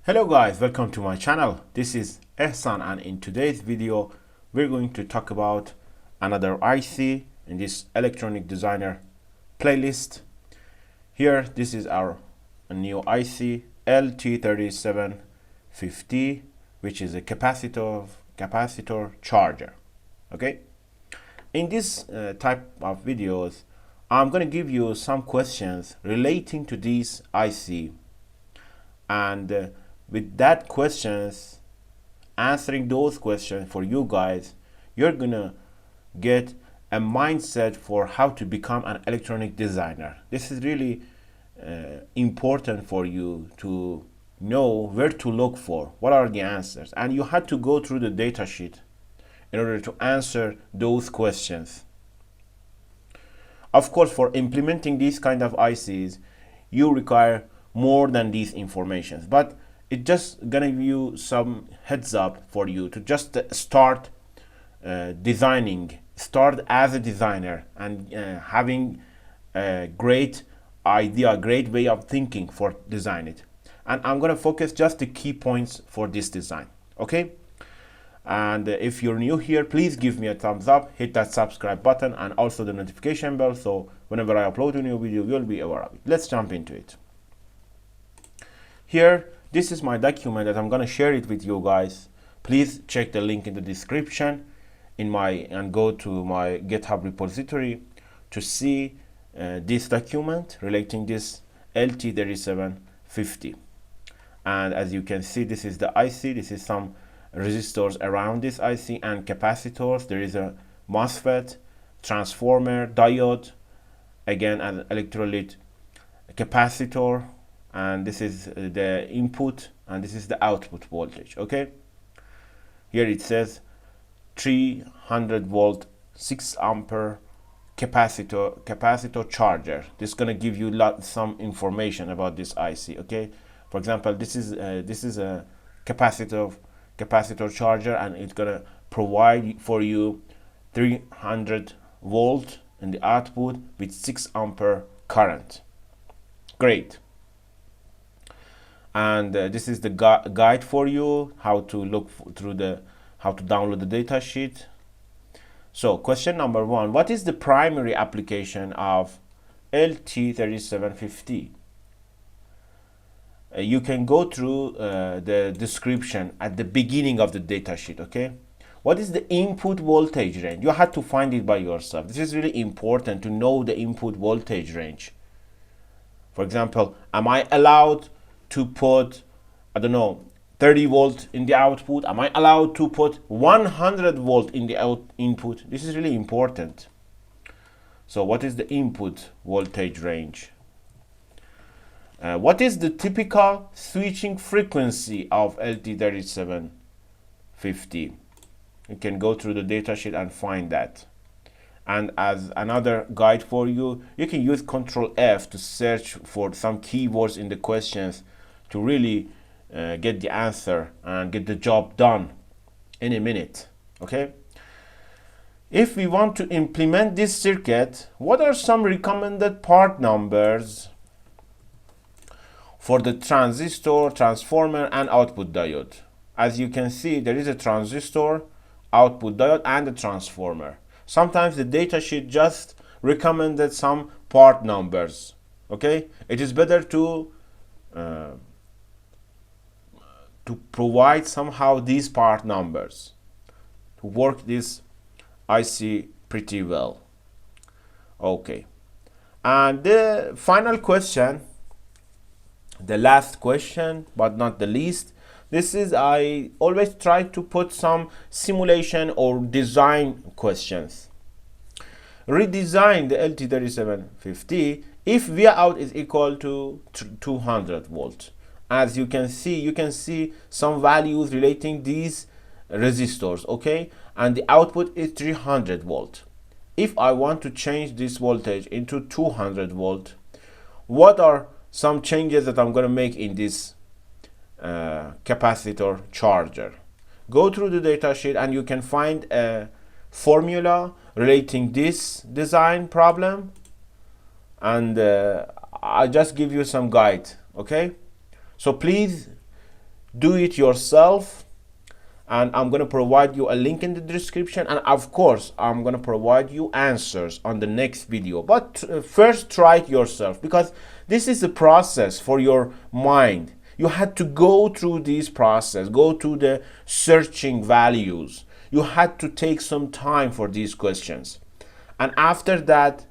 Hello guys, welcome to my channel. This is Ehsan, and in today's video we're going to talk about another IC in this electronic designer playlist. Here this is our new IC LT3750, which is a capacitor charger. Okay, in this type of videos I'm going to give you some questions relating to this IC, and with that questions, answering those questions for you guys, you're gonna get a mindset for how to become an electronic designer. This is really important for you to know where to look for, what are the answers, and you had to go through the datasheet in order to answer those questions. Of course, for implementing these kind of ICs, you require more than these informations, but it just gonna give you some heads up for you to just start start as a designer, and having a great idea, a great way of thinking for design it. And I'm gonna focus just the key points for this design, okay? And if you're new here, please give me a thumbs up, hit that subscribe button, and also the notification bell, so whenever I upload a new video, you'll be aware of it. Let's jump into it. Here, this is my document that I'm going to share it with you guys. Please check the link in the description and go to my GitHub repository to see this document relating this LT3750. And as you can see, this is the IC. This is some resistors around this IC and capacitors. There is a MOSFET, transformer, diode, again an electrolyte capacitor, and this is the input and this is the output voltage. Okay, here it says 300 volt 6 ampere capacitor charger. This is going to give you some information about this IC. Okay, for example, this is a capacitor charger, and it's going to provide for you 300 volt in the output with 6 ampere current. Great. And this is the guide for you how to look how to download the data sheet. So question number 1, what is the primary application of LT3750? You can go through the description at the beginning of the data sheet. Okay, what is the input voltage range? You have to find it by yourself. This is really important to know the input voltage range. For example, am I allowed to put, I don't know, 30 volt in the output? Am I allowed to put 100 volt in the input? This is really important. So what is the input voltage range? What is the typical switching frequency of LT3750? You can go through the datasheet and find that. And as another guide for you, you can use Ctrl F to search for some keywords in the questions to really get the answer and get the job done in a minute. Okay, if we want to implement this circuit, what are some recommended part numbers for the transistor, transformer, and output diode? As you can see, there is a transistor, output diode, and a transformer. Sometimes the datasheet just recommended some part numbers. Okay, it is better to provide somehow these part numbers to work this IC pretty well. Okay, and the final question, the last question but not the least, this is, I always try to put some simulation or design questions. Redesign the LT3750 if Via out is equal to 200 volt. As you can see some values relating these resistors. Okay, and the output is 300 volt. If I want to change this voltage into 200 volt, what are some changes that I'm going to make in this capacitor charger? Go through the datasheet and you can find a formula relating this design problem, and I just give you some guide. Okay, so please do it yourself, and I'm going to provide you a link in the description, and of course I'm going to provide you answers on the next video. But first try it yourself, because this is a process for your mind. You had to go through this process, go to the searching values. You had to take some time for these questions, and after that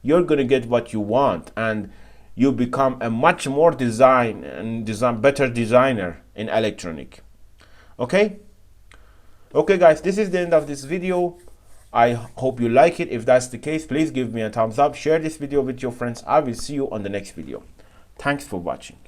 you're going to get what you want, and you become a much more better designer in electronic. Okay guys, this is the end of this video. I hope you like it. If that's the case, please give me a thumbs up, share this video with your friends. I will see you on the next video. Thanks for watching.